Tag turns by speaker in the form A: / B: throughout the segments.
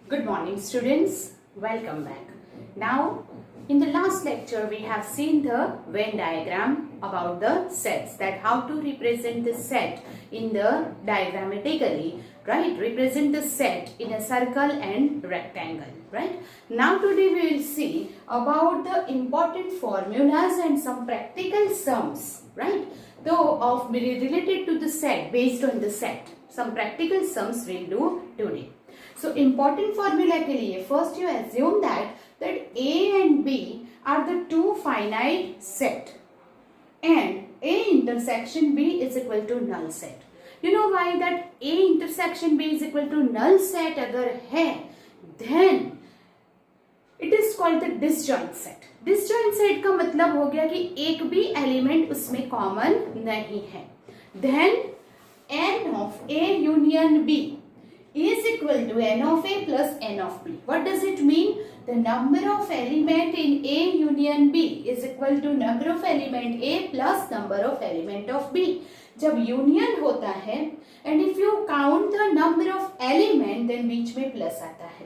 A: Good morning students, welcome back. Now in the last lecture we have seen the Venn diagram about the sets, that how to represent the set in the diagrammatically, right? Represent the set in a circle and rectangle, right? Now today we will see about the important formulas and some practical sums, right? Though of related to the set, based on the set, some practical sums we'll do today. So important formula के लिए first you assume that A and B are the two finite set and A intersection B is equal to null set. You know why that A intersection B is equal to null set अगर है, then it is called the disjoint set. Disjoint set का मतलब हो गया कि एक भी element उसमें कॉमन नहीं है. Then n of A union B is equal to n of A plus n of B. What does it mean? The number of element in A union B is equal to number of element A plus number of element of B. जब union होता है and if you count the number of element then बीच में plus आता है.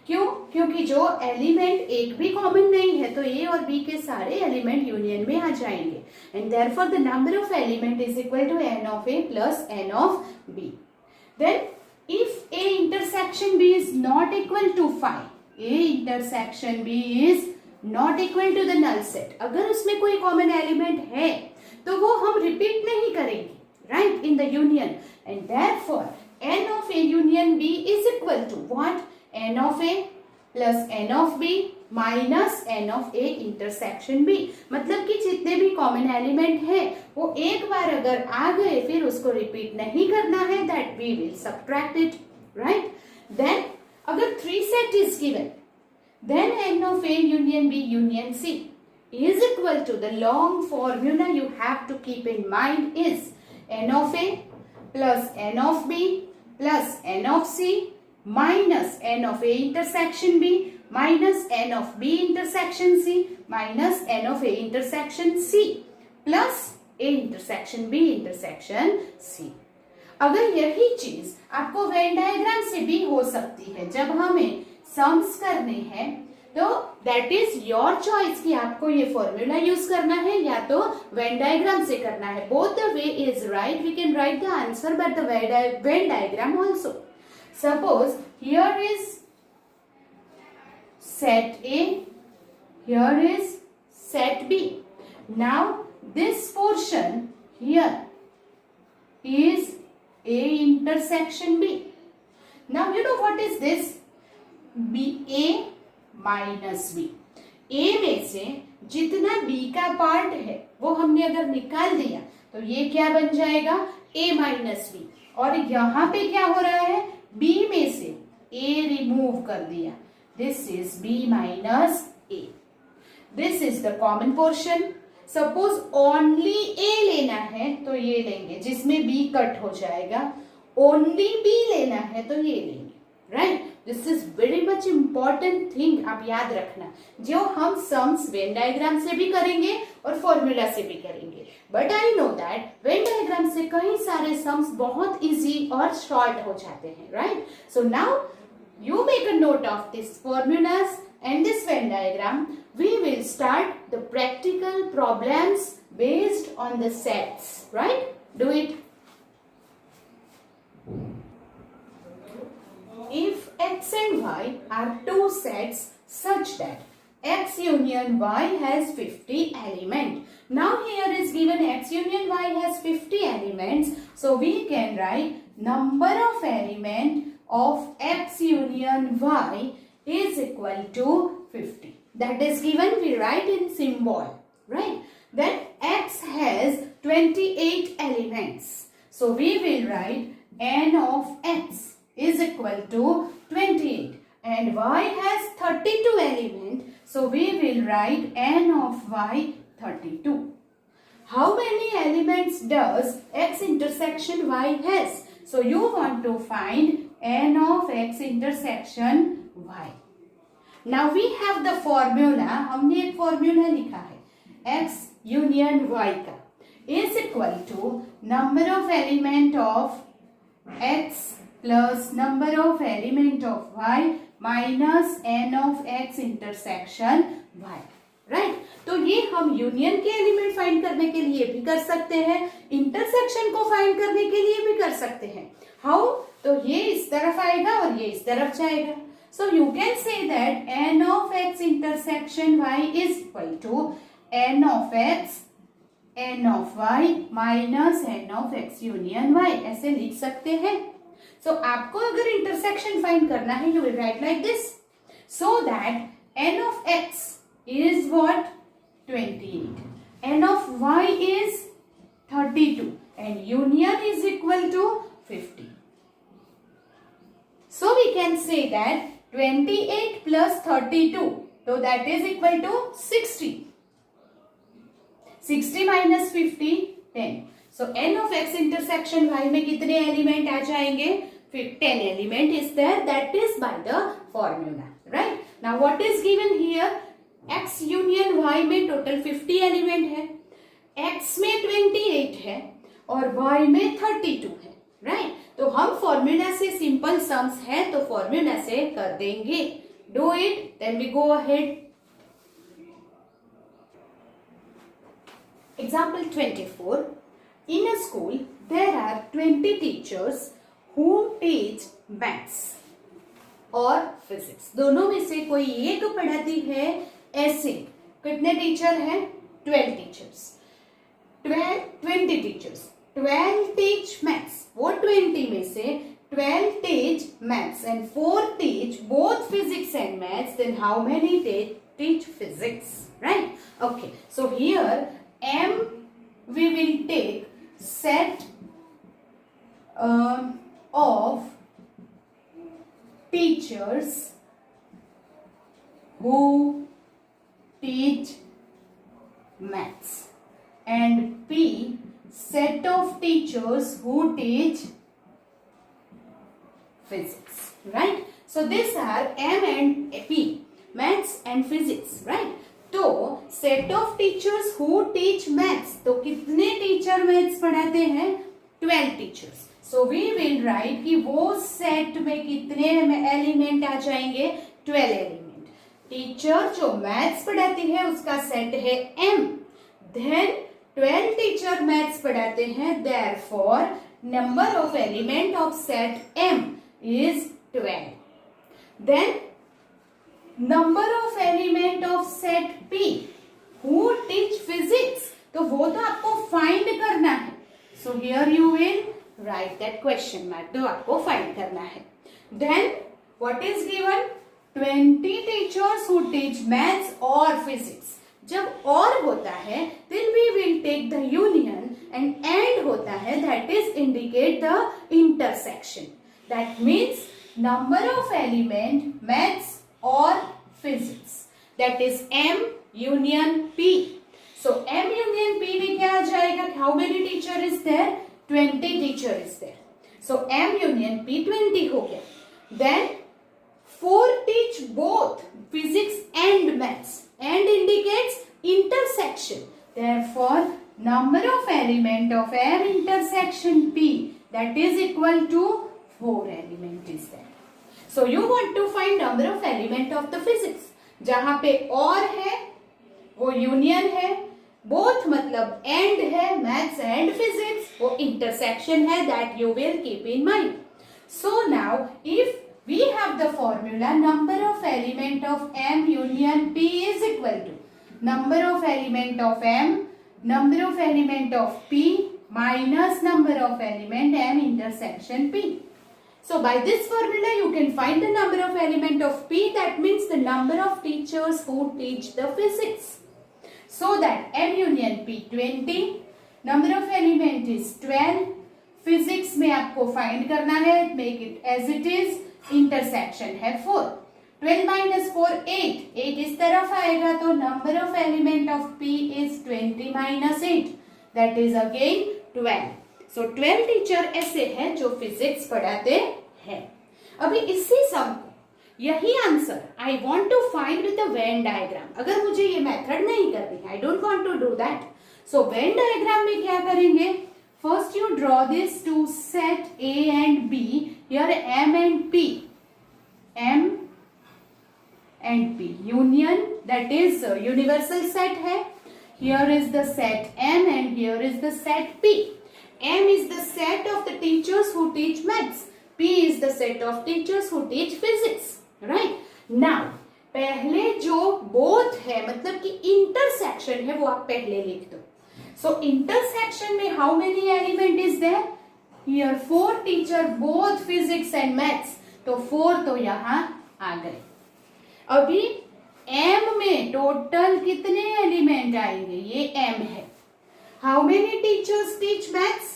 A: क्यों? क्योंकि जो element एक भी कॉमन नहीं है तो A और B के सारे एलिमेंट यूनियन में आ जाएंगे and therefore the number of element is equal to n of A plus n of B. Then if A intersection B is not equal to phi, A intersection B is not equal to the null set, अगर उसमें कोई common element है तो वो हम repeat नहीं करेंगे, right, in the union, and therefore n of A union B is equal to what? N of A plus n of B minus n of A intersection B. मतलब कि जितने भी कॉमन एलिमेंट है वो एक बार अगर आ गए फिर उसको रिपीट नहीं करना है, that we will subtract it, right? Then अगर 3 set is given then n of A union B union C is equal to, the long formula you have to keep in mind is n of A plus n of B plus n of C minus n of A intersection B minus n of B intersection C minus n of A intersection C plus A intersection B intersection C. अगर यही चीज आपको when diagram से भी हो सकती है जब हमें सम्स करने हैं, तो दैट इज योर चॉइस कि आपको ये फॉर्मूला यूज करना है या तो वेन डायग्राम से करना है. Both the way is right. We can write the answer but the Venn diagram also. Suppose here is set A, here is set B. Now this portion here is A intersection B. Now you know what is this? B A minus B. A में से जितना B का part है वो हमने अगर निकाल दिया तो ये क्या बन जाएगा? A minus B. और यहाँ पे क्या हो रहा है? B में से A रिमूव कर दिया. This is B minus A. This is the common portion. Suppose only A लेना है तो ये लेंगे जिसमें B कट हो जाएगा. Only B लेना है तो ये लेंगे, right? This is very much important thing. आप याद रखना, जो हम सम्स वेन डायग्राम से भी करेंगे और फॉर्मूला से भी करेंगे. But I know that when diagram से कई सारे सम्स बहुत इजी और शॉर्ट हो जाते हैं, right? So now you make a note of these formulas and this Venn diagram. We will start the practical problems based on the sets, right? Do it. If x and y are two sets such that x union y has 50 elements. Now here is given x union y has 50 elements. So we can write number of element of x union y is equal to 50. That is given, we write in symbol, right? Then x has 28 elements. So we will write n of x is equal to 28 and y has 32 elements. So we will write n of y 32. How many elements does x intersection y has? So you want to find n of x intersection y. Now we have the formula. हमने एक formula लिखा है x union y का is equal to number of element of x plus number of element of y minus n of x intersection y, right. तो ये हम union के element find करने के लिए भी कर सकते हैं, इंटरसेक्शन को फाइंड करने के लिए भी कर सकते हैं। हाउ? तो ये इस तरफ आएगा और ये इस तरफ जाएगा। So you can say that n of x intersection y is equal to n of x n of y minus n of x union y, ऐसे लिख सकते हैं। सो आपको अगर इंटरसेक्शन फाइंड करना है, you will write like this, so that n of x is what? 28, n of y is 32 and union is equal to 50. So we can say that 28 plus 32, so that is equal to 60. 60 minus 50, 10. So n of x intersection y में कितने element आ जाएंगे? 10 element is there, that is by the formula, right? Now what is given here? x union y में total 50 element है, x में 28 है और y में 32 है, राइट? तो हम फॉर्मूला से, सिंपल सम्स है तो फॉर्मूला से कर देंगे। Do it, then we go ahead. Example 24. In a school, there are 20 teachers who teach maths और physics. दोनों में से कोई एक पढ़ाती है ऐसे। कितने टीचर हैं? 12 टीचर्स। 20 teachers, 12 teach maths. वो 20 में से 12 teach maths and 4 teach both physics and maths. Then how many teach physics? Right? Okay. So here M we will take set of teachers who teach maths and P set of teachers who teach physics, right? So these are M and P, maths and physics, right? तो set of teachers who teach maths, तो कितने teacher maths पढ़ाते हैं? 12 teachers. So we will write कि वो set में कितने element आ जाएंगे? 12 एलिमेंट। टीचर जो मैथ्स पढ़ाती है उसका सेट है M, देन 12 टीचर मैथ्स पढ़ाते हैं, therefore number of element of set M is 12. Then number of element of set P who teach physics, तो वो तो आपको फाइंड करना है। So here you will write that question mark, तो आपको फाइंड करना है। Then what is given? 20 teachers who teach maths or physics. जब और होता है then we will take the union and होता है, that is indicate the intersection. That means number of element maths or physics, that is M union P. So M union P में क्या आ जाएगा? How many teacher is there? 20 teacher is there. So M union P 20 हो गया. Then 4 teach both physics and maths and indicates intersection. Therefore number of element of M intersection P, that is equal to 4 element is there. So you want to find number of element of the physics. जहां पे और है वो union है, both मतलब and है, maths and physics, वो intersection है, that you will keep in mind. So now if we have the formula, number of element of M union P is equal to number of element of M, number of element of P minus number of element M intersection P. So by this formula you can find the number of element of P, that means the number of teachers who teach the physics. So that M union P 20, number of element is 12, physics में आपको find करना है, make it as it is, intersection है 4, 12 minus 4 8, 8 इस तरफ आएगा तो number of element of P is 20 minus 8, that is again 12. So 12 teacher ऐसे हैं जो फिजिक्स पढ़ाते हैं। अभी इसी सम को, यही answer I want to find with the Venn diagram. अगर मुझे ये मेथड नहीं करनी है, I don't want to do that, so Venn diagram में क्या करेंगे? First you draw this two set A and B here M and P, M and P, union, that is universal set है. Here is the set M and here is the set P. M is the set of the teachers who teach maths. P is the set of teachers who teach physics. Right? Now, पहले जो both है मतलब कि intersection है वो आप पहले लिख दो. So intersection में how many element is there? Here 4 teacher both physics and maths. तो 4 तो यहाँ आ गए. अभी M में टोटल कितने एलिमेंट आएंगे? ये M है. How many teachers teach maths?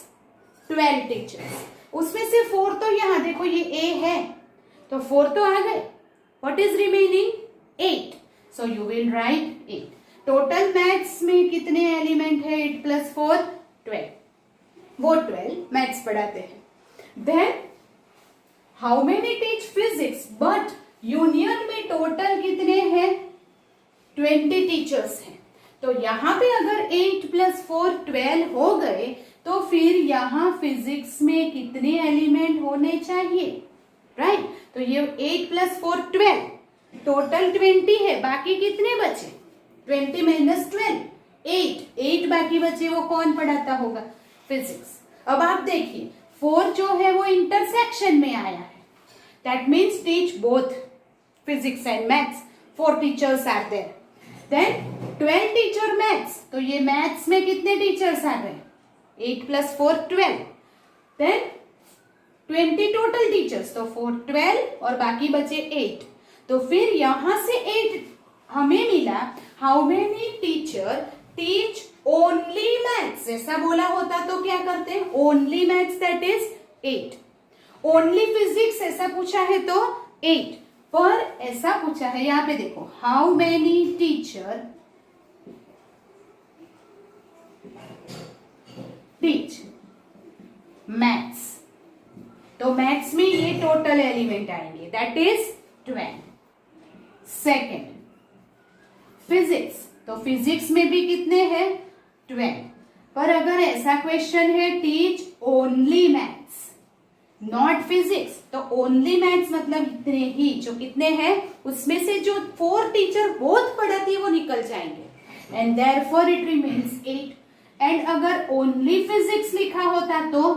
A: 12 teachers. उसमें से 4 तो यहाँ देखो ये A है तो 4 तो आ गए. What is remaining? 8. So you will write 8. Total maths में कितने एलिमेंट है? 8 + 4 12. वो 12 मैथ्स पढ़ाते हैं. Then how many teach physics? But union में टोटल कितने हैं? 20 टीचर्स हैं. तो यहाँ पे अगर 8 + 4 12 हो गए तो फिर यहाँ फिजिक्स में कितने एलिमेंट होने चाहिए? राइट तो ये 8 + 4 12 टोटल 20 है. बाकी कितने बचे? 20 - 12 8 बाकी बचे. वो कौन पढ़ाता होगा? फिजिक्स. अब आप देखिए 4 जो है वो इंटरसेक्शन में आया है. That means teach both physics and maths. 4 teachers are there. Then 12 teacher maths. तो ये मैथ्स में कितने टीचर्स आ गए? 8 + 4 12. Then 20 total teachers. तो 4 12 और बाकी बचे 8. तो फिर यहां से 8 हमें मिला. How many teacher teach only maths? ऐसा बोला होता तो क्या करते हैं? Only maths that is 8. Only physics ऐसा पूछा है तो 8. पर ऐसा पूछा है यहां पे देखो how many teacher teach maths. तो मैथ्स में ये टोटल एलिमेंट आएंगे दैट इज 12. Second physics. तो फिजिक्स में भी कितने हैं? 12. पर अगर ऐसा क्वेश्चन है teach only maths not physics तो ओनली मैथ्स मतलब इतने ही. जो कितने हैं उसमें से जो 4 टीचर बोथ पढ़ाती है वो निकल जाएंगे and therefore it remains 8. And अगर ओनली फिजिक्स लिखा होता तो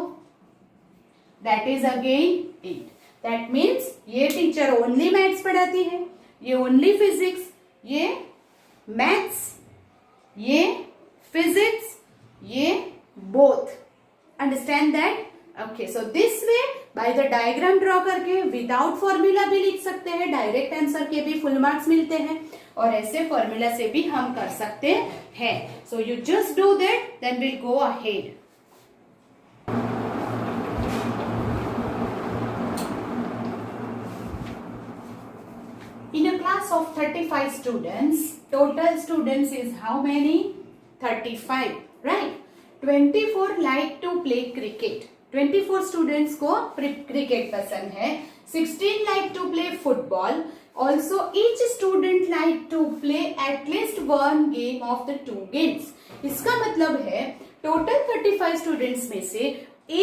A: that is again 8. That means ये टीचर ओनली मैथ्स पढ़ाती है, ये ओनली फिजिक्स, ये मैथ्स, ये फिजिक्स, ये both. Understand that? Okay so this way by the diagram draw करके विदाउट फॉर्मूला भी लिख सकते हैं. डायरेक्ट आंसर के भी फुल मार्क्स मिलते हैं और ऐसे फॉर्मूला से भी हम कर सकते हैं. So you just do that then will go ahead. In a class of 35 students, total students is how many? 35, right? 24 like to play cricket. 24 students को क्रिकेट पसंद है. 16 like to play football. Also, each student like to play at least one game of the 2 games. इसका मतलब है total 35 students में से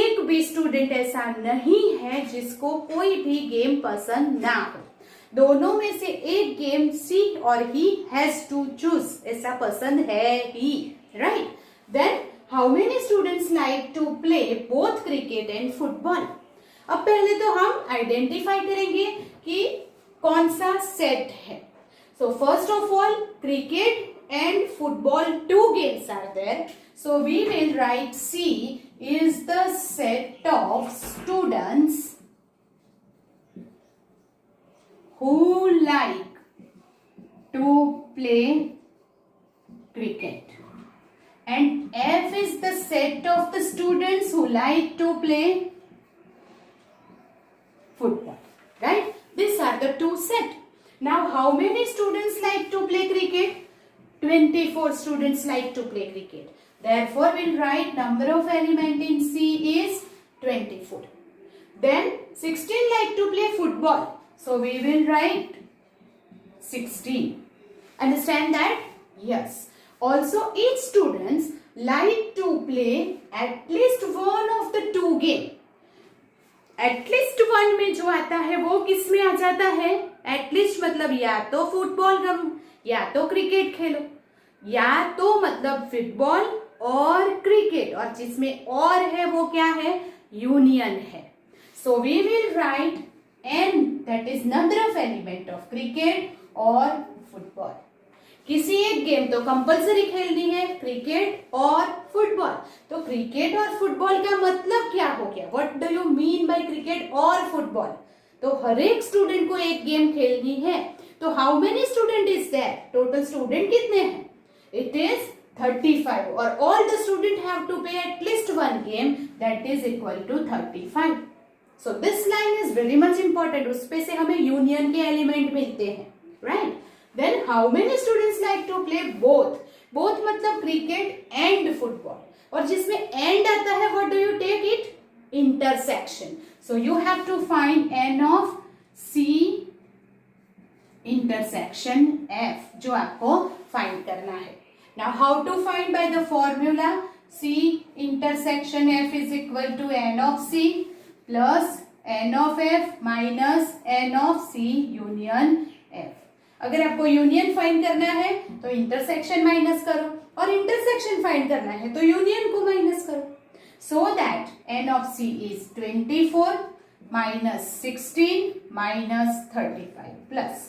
A: एक भी स्टूडेंट ऐसा नहीं है जिसको कोई भी गेम पसंद ना हो. दोनों में से एक गेम सी और ही हैज टू चूज. ऐसा पसंद है ही. Right then how many students like to play both cricket and football? अब पहले तो हम आइडेंटिफाई करेंगे कि कौन सा सेट है. So first of all cricket and football 2 games are there. So we will write C is the set of students who like to play cricket, and F is the set of the students who like to play football. Right? These are the 2 sets. Now how many students like to play cricket? 24 students like to play cricket. Therefore we'll write number of element in C is 24. Then 16 like to play football. So we will write 16. Understand that? Yes. Also each students like to play at least one of the 2 games. At least one में जो आता है वो किस में आ जाता है? At least मतलब या तो फुटबॉल करो, या तो क्रिकेट खेलो, या तो मतलब फुटबॉल और क्रिकेट, और जिसमें और है वो क्या है? यूनियन है. So we will write n, that is number of element of cricket और फुटबॉल. किसी एक गेम तो कंपल्सरी खेलनी है, क्रिकेट और फुटबॉल. तो क्रिकेट और फुटबॉल का मतलब क्या हो गया? What do you mean by cricket और फुटबॉल? तो हर एक स्टूडेंट को एक गेम खेलनी है. तो how many student is there? Total student कितने हैं? इट इज 35 और all the student have to play at least one game, that is equal to 35. So this line is very much important. उसपे से हमें union के element मिलते हैं, right? Then how many students like to play both? Both मतलब cricket and football. और जिसमें and आता है, what do you take it? Intersection. So you have to find n of c intersection f, जो आपको find करना है. Now how to find? By the formula c intersection f is equal to n of c plus n of f minus n of c union f. अगर आपको union find करना है तो intersection minus करो, और intersection find करना है तो यूनियन को माइनस करो. So that n of c is 24 minus 16 minus 35 plus.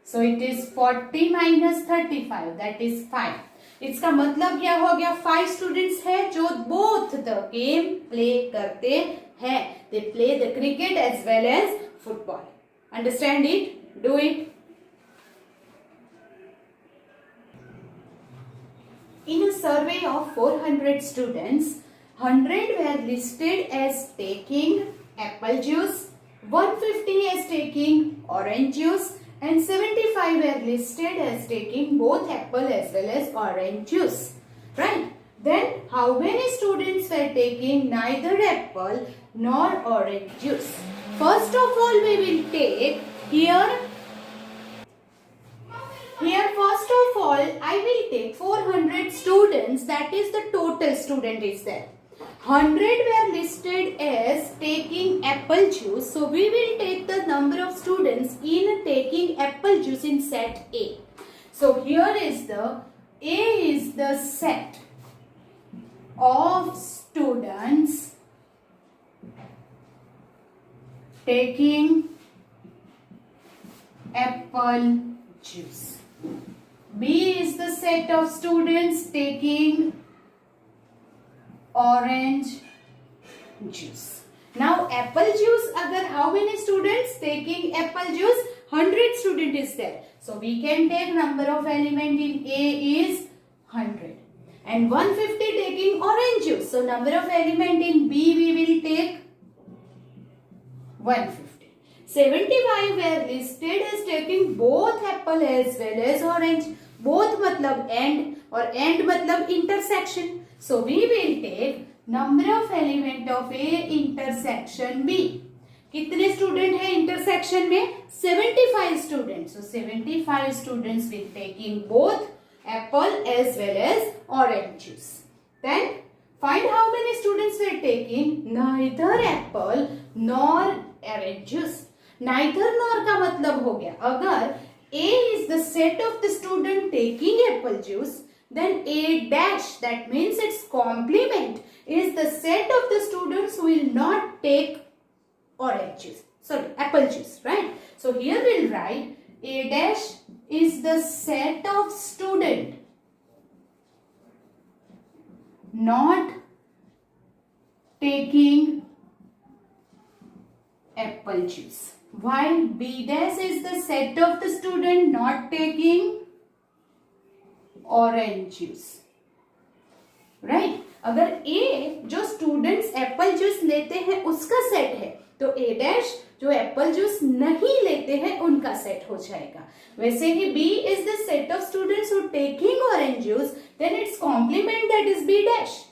A: So it is 40 minus 35, that is 5. इसका मतलब क्या हो गया? 5 स्टूडेंट्स है जो बोथ द गेम प्ले करते हैं. They play the cricket as well as football. Understand it? Do it. In a survey of 400 students, 100 were listed as taking apple juice, 150 as taking orange juice, and 75 were listed as taking both apple as well as orange juice. Right? Then how many students were taking neither apple nor orange juice? First of all, we will take here first of all I will take 400 students, that is the total student is there. 100 were listed as taking apple juice, so we will take the number of students in taking apple juice in set A. So here is the A is the set of students taking apple juice. B is the set of students taking orange juice. Now apple juice, agar how many students taking apple juice? 100 student is there. So we can take number of element in A is 100. And 150 taking orange juice. So number of element in B we will take 150. 75 were listed as taking both apple as well as orange. Both मतलब and और and मतलब intersection. So we will take number of element of A intersection B. कितने student है intersection में? 75 students. So 75 students will taking both apple as well as orange juice. Then find how many students were taking neither apple nor orange juice. Neither nor का मतलब हो गया, अगर A is the set of the student taking apple juice, then A dash, that means its complement, is the set of the students who will not take orange juice. Sorry, apple juice, right? So here we'll write A dash is the set of student not taking apple juice, while B dash is the set of the student not taking orange juice. Right? अगर A जो students Apple juice लेते हैं उसका set है, तो A dash जो Apple juice नहीं लेते हैं उनका सेट हो जाएगा. वैसे ही B is the set of students who taking orange juice, then its complement that is B dash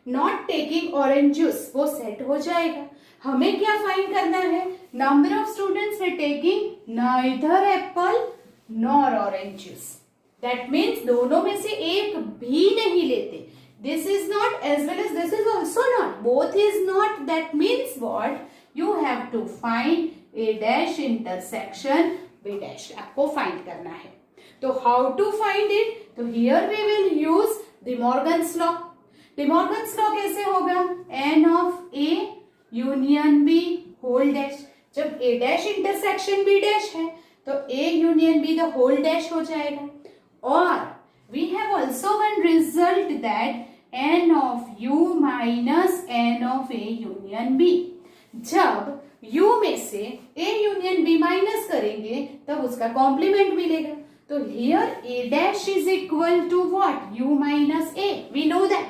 A: not taking orange juice, वो सेट हो जाएगा. हमें क्या फाइंड करना है? Number of students way taking neither Apple nor orange juice. That means दोनों में से एक भी नहीं लेते. this is not as well as this is also not. Both is not. That means what? You have to find a dash intersection b dash. आपको find करना है. तो how to find it? तो here we will use De Morgan's law. De Morgan's law कैसे होगा? N of A union B whole dash. जब A dash intersection B dash है तो A union B the whole dash हो जाएगा. और we have also one result that n of u minus n of a union b. जब u में से a union b minus करेंगे तब उसका कॉम्प्लीमेंट मिलेगा. तो here a dash is equal to what? u minus a. We know that.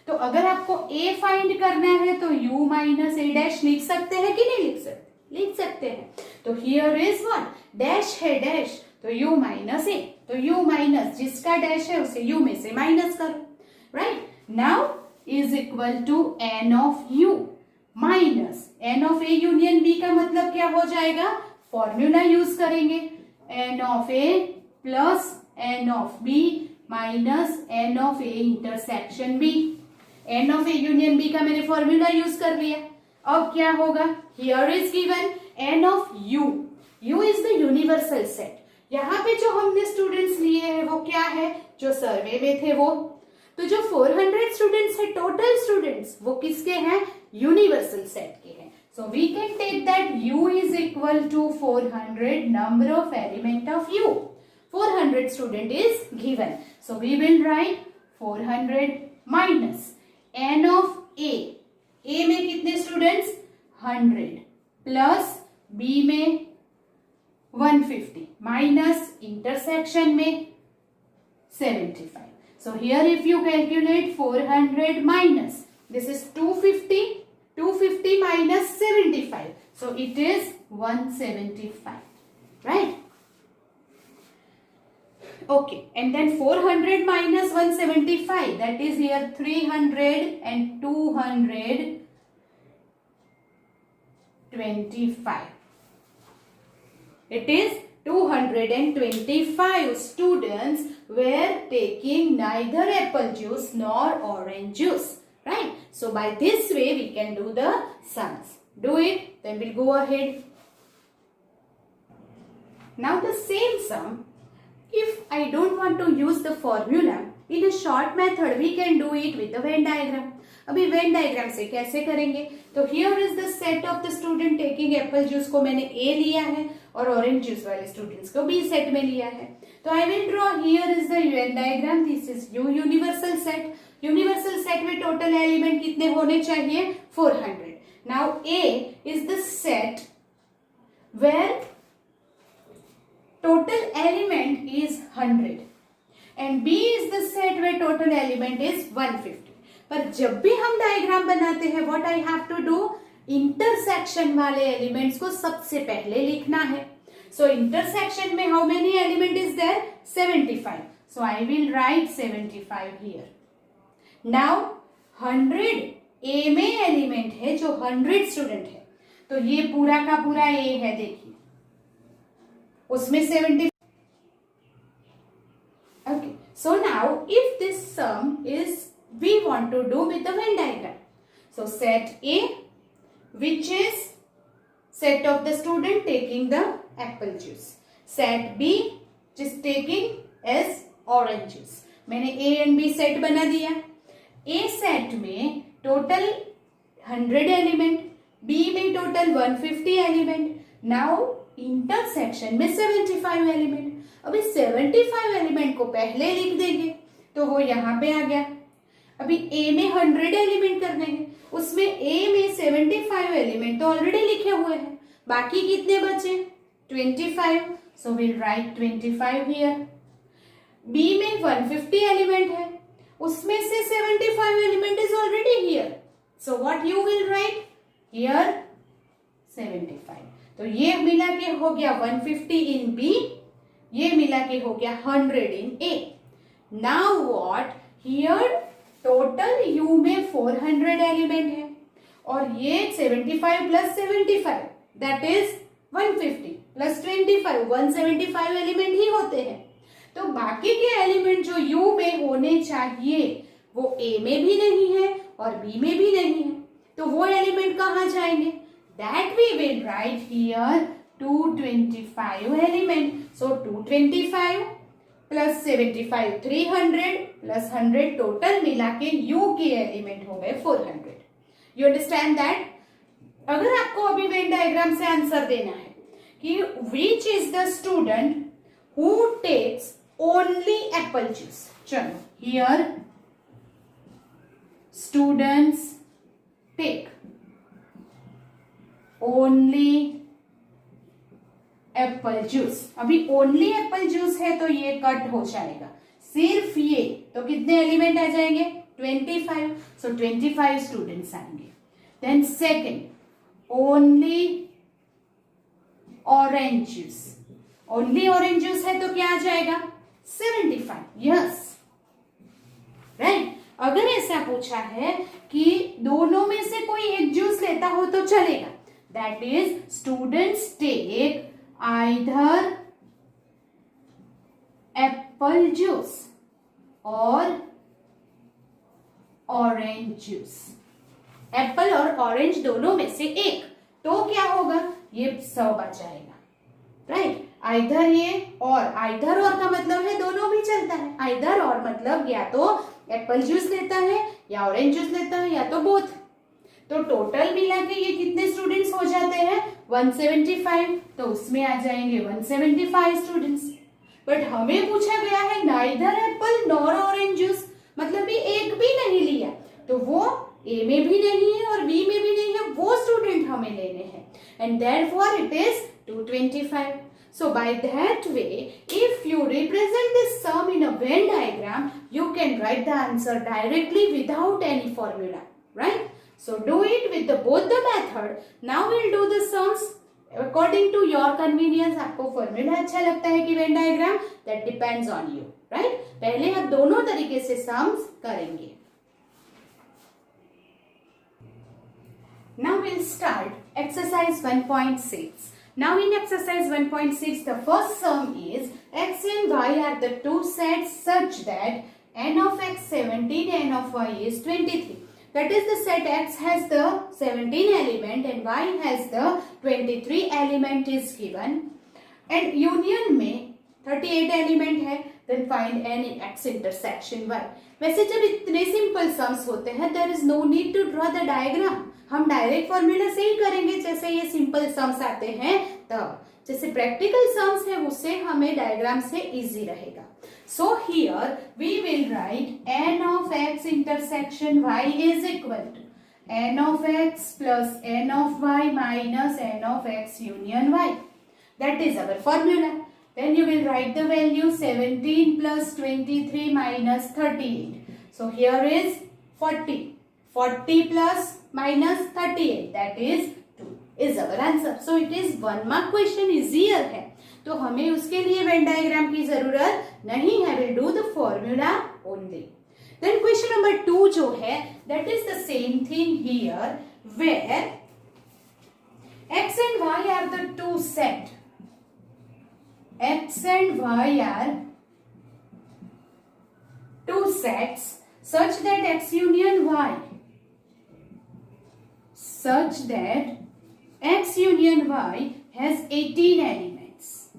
A: तो अगर आपको a फाइंड करना है तो u minus a dash लिख सकते हैं कि नहीं लिख सकते? लिख सकते हैं. तो here is what? dash है dash. तो u माइनस a. तो u माइनस जिसका डैश है उसे u में से माइनस करो. Right. Now is equal to n of u minus n of a union b का मतलब क्या हो जाएगा? फॉर्मूला यूज करेंगे. n of a plus n of b minus n of a intersection b. n of a union b का मैंने formula use कर लिया. अब क्या होगा? Here is given n of u. u is the universal set. यहाँ पे जो हमने स्टूडेंट्स लिए हैं वो क्या है? जो सर्वे में थे वो. तो जो 400 स्टूडेंट्स है टोटल स्टूडेंट्स वो किसके हैं? यूनिवर्सल सेट के हैं. So we can take that u is equal to 400 number of element of u. 400 student is given. So we will write 400 minus n of a. a में कितने students? 100 plus b में 150 minus intersection में 75. So here if you calculate 400 minus this is 250. 250 minus 75. So it is 175. Right? Okay. And then 400 minus 175 that is here 300 and 225. It is 225 students were taking neither apple juice nor orange juice. Right? So by this way we can do the sums. Do it. Then we'll go ahead. Now the same sum. If I don't want to use the formula, in a short method we can do it with the Venn diagram. अभी Venn diagram से कैसे करेंगे? तो here is the set of the student taking apple juice को मैंने A लिया है और ऑरेंज जूस वाले स्टूडेंट्स को बी सेट में लिया है. तो I will draw here is the Venn diagram. This is U universal set. Universal set में टोटल एलिमेंट कितने होने चाहिए? 400. Now A is the set where total element is 100 and B is the set where total element is 150. पर जब भी हम diagram बनाते हैं what I have to do? Intersection वाले एलिमेंट्स को सबसे पहले लिखना है. सो इंटरसेक्शन में how many element is there? 75. So I will write 75 here. Now 100 A में एलिमेंट है जो 100 स्टूडेंट है. तो ये पूरा का पूरा ए है. देखिए उसमें 70. Okay. So now if this some is we want to do with the Venn diagram. So set A, which is set of the student taking the apple juice. Set B, which is taking as orange juice. मैंने A and B set बना दिया. A set में total 100 element, B में total 150 element. Now intersection में 75 element. अभी 75 element को पहले लिख देंगे तो वो यहाँ पे आ गया. अभी A में 100 एलिमेंट करने हैं. उसमें A में 75 एलिमेंट तो ऑलरेडी लिखे हुए हैं. बाकी कितने बचे? 25. So will write 25 here. B में 150 एलिमेंट है. उसमें से 75 element is already here. So what you will write here? 75. तो ये मिला के हो गया 150 इन B. ये मिला के हो गया 100 in A. Now what? Here total U में 400 एलिमेंट है और ये 75 plus 75 that is 150 plus 25 175 element ही होते हैं. तो बाकी के एलिमेंट जो U में होने चाहिए वो ए में भी नहीं है और बी में भी नहीं है, तो वो एलिमेंट कहाँ जाएंगे? That we will write here 225 element. So 225 plus 75 300 plus 100 total मिला के यू के एलिमेंट हो गए 400. You understand that? अगर आपको अभी वेन डायग्राम से आंसर देना है कि which is the student who takes only apple juice. चलो here students take only apple juice. अभी ओनली एप्पल जूस है तो ये कट हो जाएगा, सिर्फ ये, तो कितने एलिमेंट आ जाएंगे? 25. सो 25 स्टूडेंट्स आएंगे. Then second, only orange juice. Only orange juice है तो क्या आ जाएगा? 75. Yes right. अगर ऐसा पूछा है कि दोनों में से कोई एक जूस लेता हो तो चलेगा. That is students take either apple juice और ऑरेंज जूस. एप्पल और ऑरेंज दोनों में से एक, तो क्या होगा? ये सब आ जाएगा. राइट. आइदर ये और, आइदर और का मतलब है दोनों भी चलता है. आइदर और मतलब या तो एप्पल जूस लेता है या ऑरेंज जूस लेता है या तो बोथ. तो टोटल मिला के ये कितने स्टूडेंट्स हो जाते हैं? 175. तो उसमें आ जाएंगे 175 स्टूडेंट्स. बट हमें पूछा गया है neither Apple nor orange juice, मतलब ये एक भी नहीं लिया, तो वो ए में भी नहीं है और बी में भी नहीं है, वो स्टूडेंट हमें लेने हैं. And therefore it is 225. So by that way, if you represent this sum in a Venn diagram, you can write the answer directly without any formula, right? So do it with both the method. Now we'll do the sums according to your convenience. आपको formula अच्छा लगता है कि Venn diagram? That depends on you, right? पहले आप दोनों तरीके से sums करेंगे. Now we'll start exercise 1.6. Now in exercise 1.6, the first sum is x and y are the two sets such that n of x 17, n of y is 23. That is, the set x has the 17 element and y has the 23 element is given. And union में 38 element है. Then find n in x intersection y. वैसे जब इतने simple sums होते हैं, there is no need to draw the diagram. हम direct formula से ही करेंगे जैसे ये सिंपल सम्स आते हैं तब. जैसे प्रैक्टिकल सम्स है उससे हमें डायग्राम से इजी रहेगा. So here we will write n of x intersection y is equal to n of x plus n of y minus n of x union y. That is our formula. Then you will write the value 17 plus 23 minus 38. So here is 40. 40 plus minus 38, that is 2 is our answer. So it is 1 mark question, easier है, तो हमें उसके लिए Venn diagram की जरूरत नहीं है. We'll do the formula only. Then question number 2 जो है, that is the same thing here, where x and y are the two set. X and y are two sets such that x union y, such that x union y has 18 elements.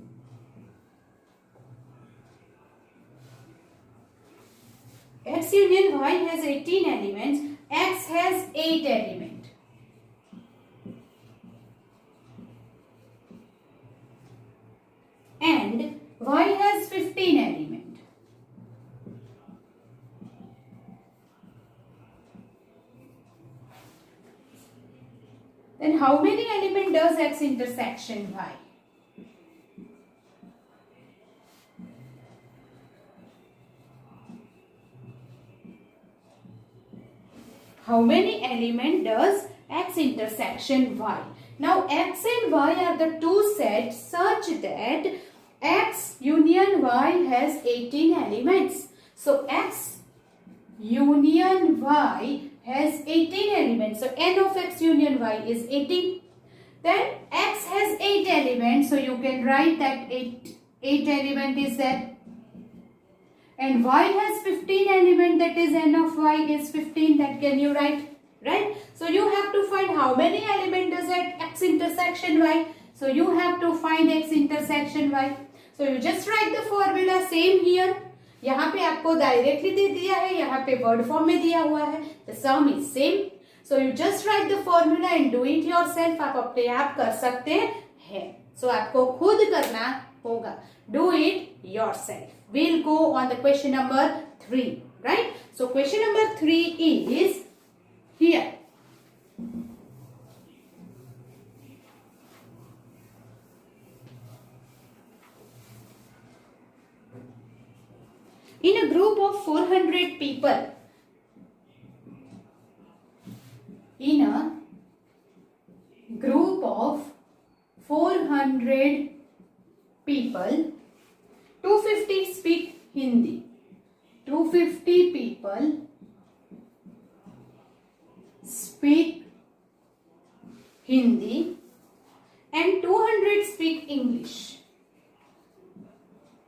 A: X union y has 18 elements, x has 8 elements. And y has 15 elements. Then how many elements does x intersection y? How many elements does x intersection y? Now x and y are the two sets such that x union y has 18 elements. So x union y has 18 elements. So n of x union y is 18. Then x has 8 elements. So you can write that 8 element is there. and y has 15 element, that is n of y is 15. That can you write, right? So you have to find how many element does at x intersection y. So you have to find x intersection y. So you just write the formula same here. यहाँ पे आपको directly दे दिया है, यहाँ पे word form में दिया हुआ है. The sum is same. So you just write the formula and do it yourself. आप अपने आप कर सकते हैं. So आपको खुद करना होगा. Do it yourself. We'll go on the question number 3, right? So question number 3 is here. In a group of 400 people, in a group of 400 people, 250 speak Hindi. 250 people speak Hindi and 200 speak English.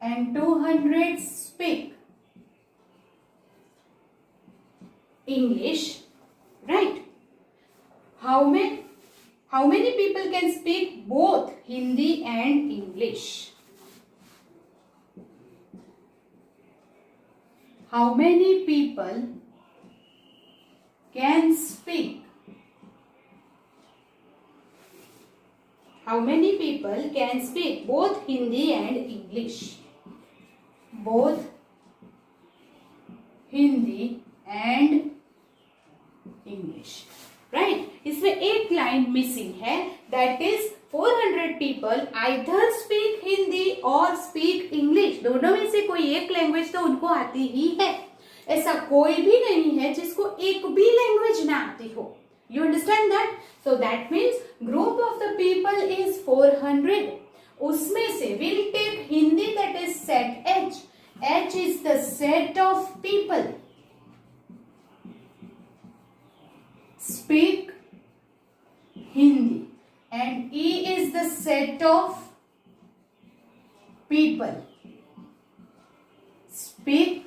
A: And 200 speak English, right? How many people can speak both Hindi and English? How many people can speak? How many people can speak both Hindi and English? Both Hindi and English, right? इसमें एक line missing है, that is 400 people either speak Hindi or speak English. दोनों में से कोई एक language तो उनको आती ही है. ऐसा कोई भी नहीं है जिसको एक भी लैंग्वेज ना आती हो. You understand that? So that means group of the people is 400. उसमें से we'll take Hindi, that is set H. H is the set of people speak Hindi and E is the set of people speak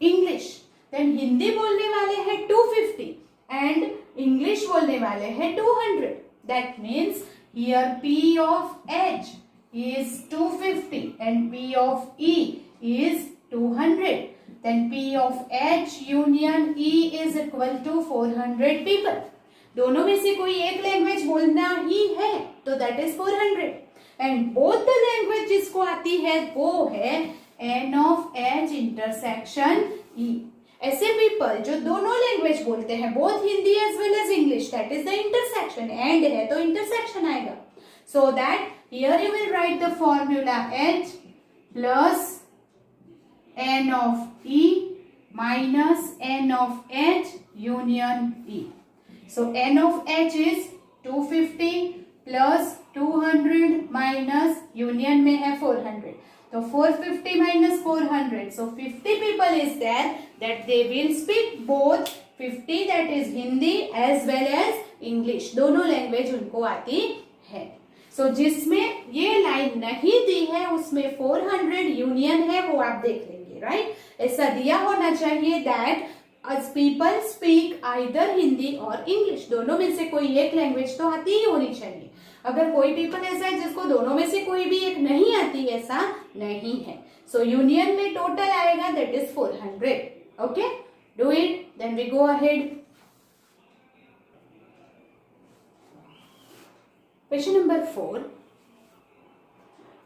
A: English. Then Hindi बोलने वाले हैं 250 and English बोलने वाले हैं 200. That means here P of H is 250 and P of E is 200. Then P of H union E is equal to 400 people. दोनों में से कोई एक लैंग्वेज बोलना ही है तो that is 400. And both the language जिसको आती है वो है N of H intersection E. ऐसे people जो दोनों लैंग्वेज बोलते हैं, both Hindi as well as English, that is the intersection. And है तो intersection आएगा. So that here you will write the formula H plus N of E minus N of H union E. So N of H is 250 plus 200 minus union में है 400. So 450 minus 400. So 50 people is there that they will speak both 50, that is Hindi as well as English. दोनों language उनको आती है. So जिसमें ये line नहीं दी है उसमें 400 यूनियन है, वो आप देख लेंगे, राइट? ऐसा दिया होना चाहिए that as people speak either Hindi और इंग्लिश, दोनों में से कोई एक लैंग्वेज तो आती ही होनी चाहिए. अगर कोई पीपल ऐसा है जिसको दोनों में से कोई भी एक नहीं आती, ऐसा नहीं है. सो यूनियन में टोटल आएगा that is 400. Okay, do it, then we go ahead. Question number 4.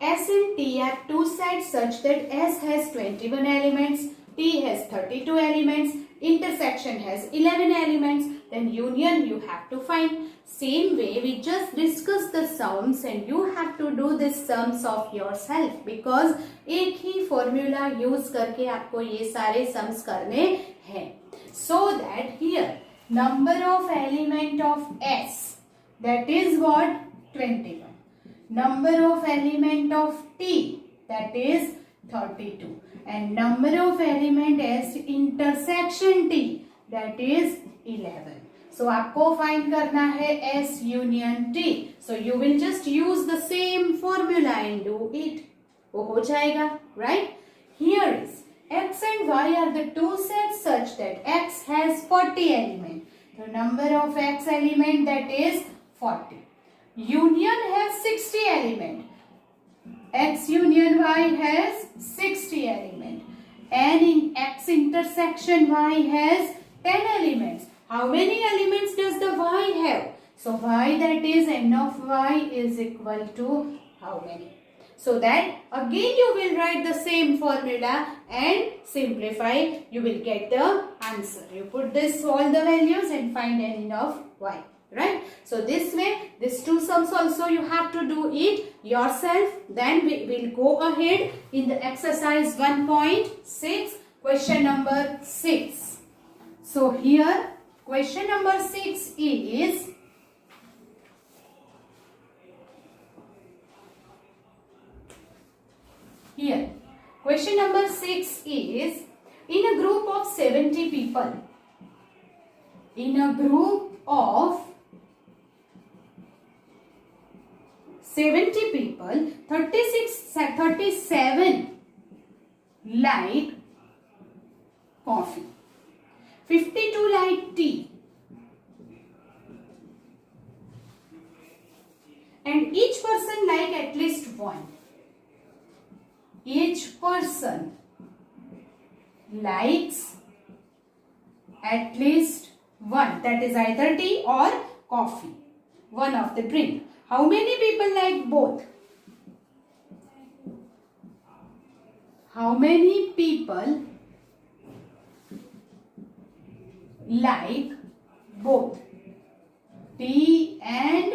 A: S and T are two sets such that S has 21 elements, T has 32 elements, intersection has 11 elements, then union you have to find. Same way we just discussed the sums and you have to do this sums of yourself because एक ही formula use करके आपको ये सारे sums करने हैं. So that here number of element of S, that is what? 21. Number of element of T, that is 32. And number of element S intersection T, that is 11. So आपको find करना है S union T. So you will just use the same formula and do it. वो हो जाएगा, right? here is x and y are the two sets such that x has 40 element. The number of x element, that is 40. Union has 60 element. X union y has 60 element. And in x intersection y has 10 elements. How many elements does the y have? So y, that is n of y, is equal to how many? So that again you will write the same formula and simplify. You will get the answer. You put this all the values and find n of y. Right? So this way, these two sums also you have to do it yourself. Then we will go ahead in the exercise 1.6, question number 6. So here question number 6 is, here question number 6 is, in a group of 70 people, in a group of 70 people, 37 like coffee, 52 like tea, and each person like at least one. Each person likes at least one, that is either tea or coffee, one of the drink. How many people like both? How many people like both T and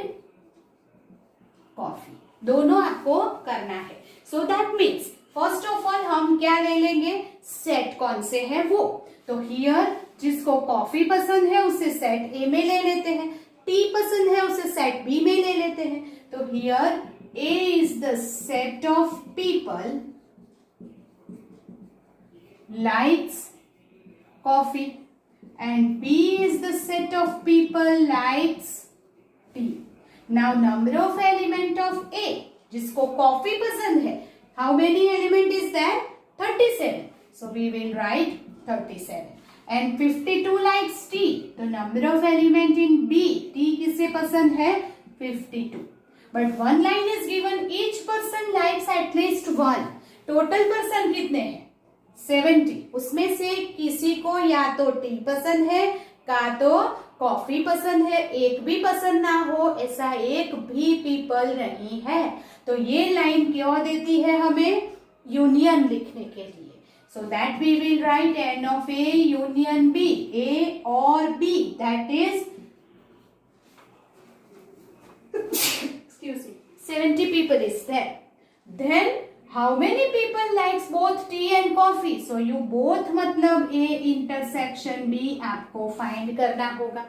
A: coffee? दोनों आपको करना है. So that means first of all हम क्या ले लेंगे, set कौन से है वो. तो हियर जिसको कॉफी पसंद है उसे सेट ए में ले लेते हैं, टी पसंद है उसे सेट बी में ले लेते हैं. तो here A is the set of people likes coffee and B is the set of people likes tea. Now number of element of A, जिसको coffee पसंद है, how many element is that? 37. So we will write 37. And 52 likes tea. The number of element in B, tea किसे पसंद है? 52. But one line is given, each person likes at least one. Total person कितने हैं? 70. उसमें से किसी को या तो टी पसंद है का तो कॉफी पसंद है, एक भी पसंद ना हो ऐसा एक भी पीपल नहीं है. तो ये लाइन क्यों देती है हमें? यूनियन लिखने के लिए. So that we will write n of A union B, A और B, that is excuse me, 70 people is there. Then how many people likes both tea and coffee? So you both मतलब A intersection B आपको find करना होगा.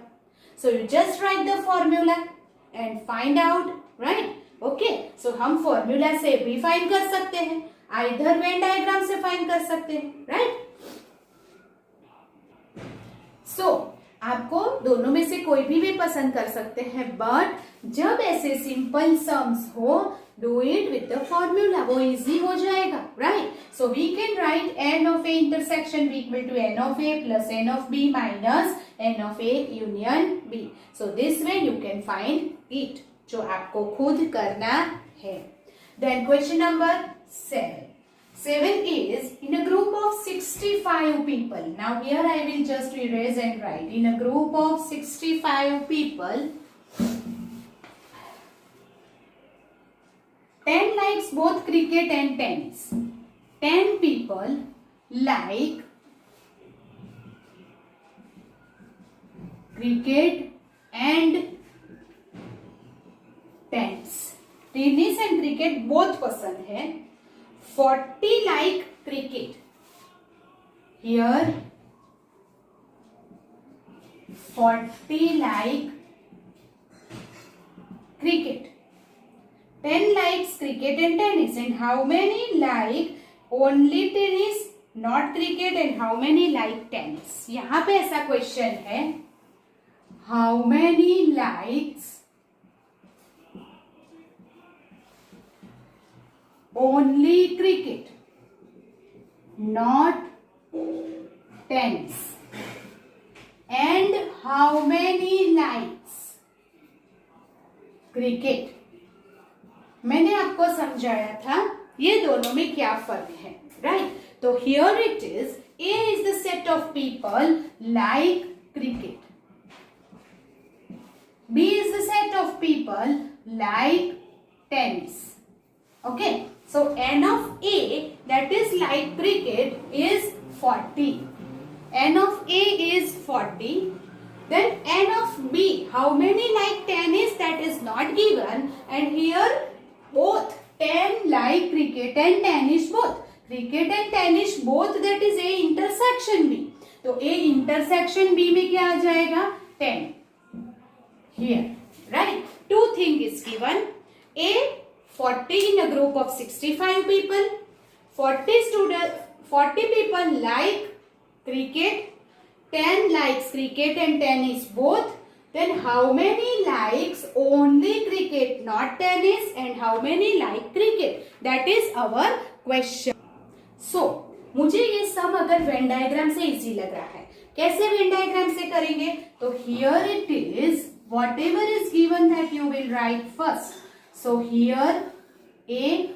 A: So you just write the formula and find out, right? Okay. So हम formula से भी find कर सकते हैं, either Venn diagram से find कर सकते हैं, right? So आपको दोनों में से कोई भी पसंद कर सकते हैं, बट जब ऐसे सिंपल सम्स हो, do it with the formula, वो इजी हो जाएगा, right? So we can write n of A intersection B equal to n of A plus n of B minus n of A union B. So this way you can find it, जो आपको खुद करना है. Then question number 7. 7 is, in a group of 65 people. Now here I will just erase and write. In a group of 65 people, 10 likes both cricket and tennis. 10 people like cricket and tennis. Tennis and cricket both पसंद है. 40 like cricket. Here 40 like cricket. 10 likes cricket and tennis. And how many like only tennis, not cricket, and how many like tennis? यहाँ पे ऐसा question है, how many likes only cricket not tennis, and how many likes cricket. मैंने आपको समझाया था ये दोनों में क्या फर्क है, राइट? तो here it is, A is the set of people like cricket. B is the set of people like tennis. Okay, so N of A, that is like cricket, is 40. N of A is 40. Then N of B, how many like tennis, that is not given, and here both 10 like cricket and tennis both. Cricket and tennis both, that is A intersection B. तो A intersection B में क्या आ जाएगा? 10. Here, right? Two thing is given. A 40 in a group of 65 people. 40 people like cricket. 10 likes cricket and tennis both. Then how many likes only cricket, not tennis, and how many like cricket? That is our question. So, मुझे ये सब अगर when diagram से easy लग रहा है, कैसे when diagram से करेंगे? तो here it is, whatever is given that you will write first. So here A,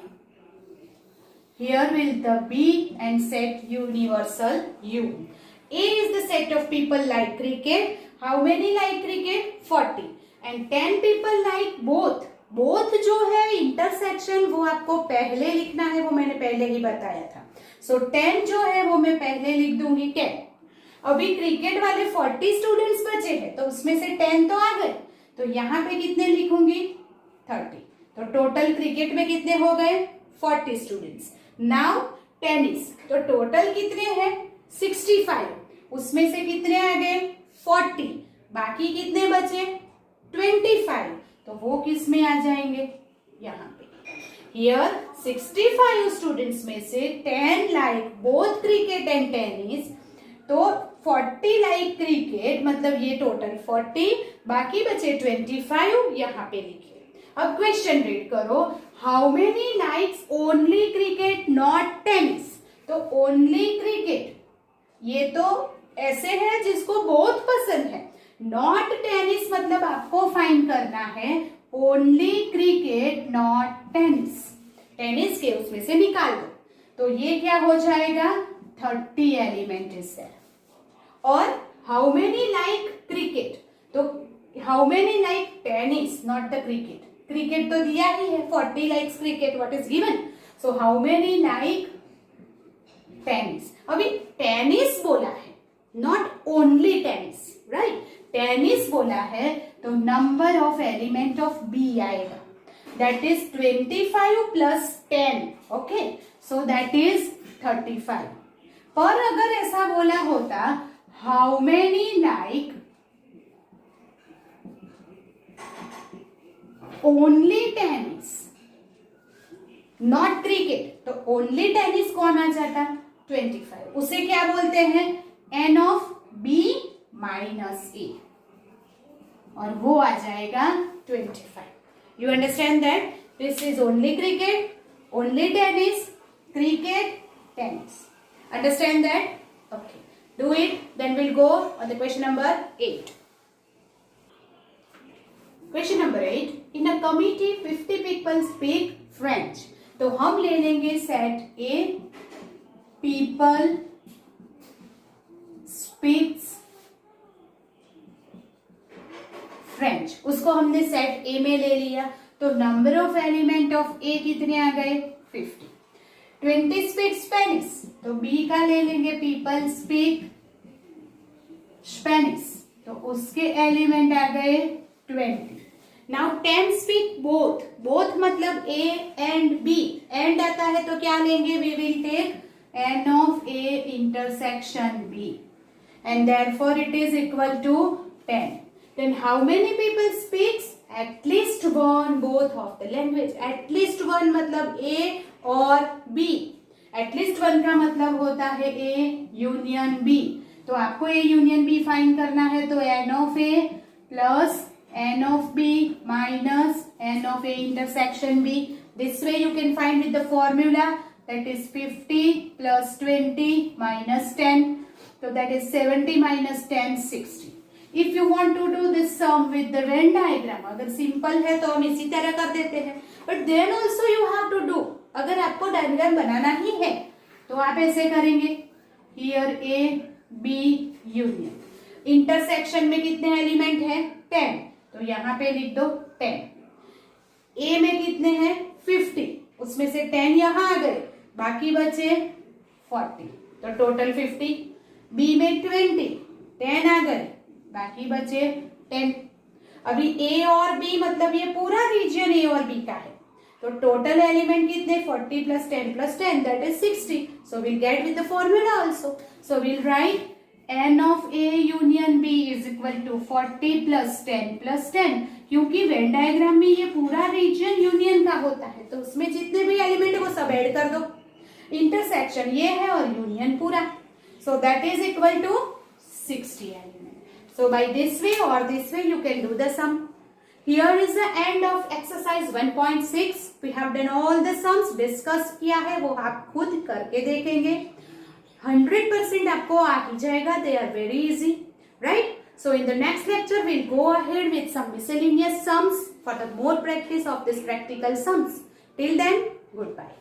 A: here will the B and set universal U. A is the set of people like cricket. How many like cricket? 40. And 10 people like both. Both जो है intersection वो आपको पहले लिखना है, वो मैंने पहले ही बताया था. सो 10 जो है वो मैं पहले लिख दूंगी 10. अभी क्रिकेट वाले 40 स्टूडेंट्स बचे हैं तो उसमें से 10 तो आ गए, तो यहाँ पे कितने लिखूंगी? 30. तो टोटल क्रिकेट में कितने हो गए? 40 स्टूडेंट्स. नाउ टेनिस, तो टोटल कितने हैं? 65. उसमें से कितने आ गए? 40. बाकी कितने बचे? 25. तो वो किस में आ जाएंगे? यहाँ पे. Here 65 स्टूडेंट्स में से 10 like both cricket and tennis, तो 40 लाइक क्रिकेट, मतलब ये टोटल 40, बाकी बचे 25, यहाँ पे लिखिए. अब क्वेश्चन रीड करो. How many likes only cricket not tennis? तो ओनली क्रिकेट, ये तो ऐसे है जिसको बहुत पसंद है. नॉट टेनिस मतलब आपको फाइंड करना है only cricket not tennis. Tennis के उसमें से निकाल दो, तो ये क्या हो जाएगा? 30 एलिमेंट इज देयर. और हाउ मेनी लाइक क्रिकेट? तो how many like tennis, not the cricket. Cricket तो दिया ही है, 40 likes cricket, what is given. So how many like tennis. अभी टेनिस बोला है, not only tennis, right? Tennis बोला है तो number of element of B आएगा, that is 25 plus 10. Okay, so that is 35. पर अगर ऐसा बोला होता how many like only tennis not cricket, तो ओनली टेनिस कौन आ जाता? 25. उसे क्या बोलते हैं? एन ऑफ बी माइनस ए, और वो आ जाएगा 25. You understand that this is only cricket, only tennis, cricket, tennis. Understand that? Okay. Do it. Then we'll go on the question number 8. Question number 8. In a committee, 50 people speak French. तो हम ले लेंगे set A. People speaks French. उसको हमने set A में ले लिया, तो number of element of A कितने आ गए? 50. 20 speak Spanish, तो B का ले लेंगे people speak Spanish, तो उसके एलिमेंट आ गए 20. Now 10 speak both. both मतलब A and B. and आता है तो क्या लेंगे? We will take N of A intersection B, and therefore it is equal to 10. Then how many people speaks? At least one both of the language. At least one मतलब A और B. At least one का मतलब होता है A union B. तो आपको A union B find करना है, तो N of A plus N of B minus N of A intersection B. This way you can find with the formula that is 50 plus 20 minus 10. So that is 70 minus 10, 60. If you want to do this sum with the Venn diagram, अगर simple है तो हम इसी तरह कर देते हैं, but then also you have to do, अगर आपको डायग्राम बनाना ही है तो आप ऐसे करेंगे, here A B union, intersection में कितने एलिमेंट है 10, तो यहाँ पे लिख दो 10. A में कितने हैं 50, उसमें से 10 यहाँ आ गए, बाकी बचे 40, तो टोटल 50. B में 20, 10 आ गए, बाकी बचे 10. अभी A और B मतलब ये पूरा रीजन A और B का है, तो टोटल एलिमेंट कितने 40 plus 10 plus 10 that is 60. So we'll get with the formula also. So we'll write n of A union B is equal to 40 plus 10 plus 10. क्योंकि वेन डायग्राम में ये पूरा reason union का होता है, तो उसमें जितने भी एलिमेंट वो सब ऐड कर दो. इंटरसेक्शन ये है और यूनियन पूरा, so that is equal to 60 element. So by this way or this way you can do the sum. Here is the end of exercise 1.6. We have done all the sums, discuss किया है, वो आप खुद करके देखेंगे. 100% आपको आ ही जाएगा. They are very easy, right? So in the next lecture we'll go ahead with some miscellaneous sums for the more practice of this practical sums. Till then, goodbye.